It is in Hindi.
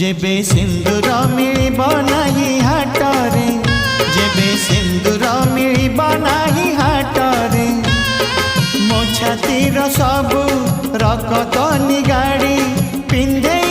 जेबे सिंदूर मिलिब नाही हाटरे जेबे सिंदूर मिलिब नाही हाटरे मो छातीर सबु रकत निगाड़ी पिंधे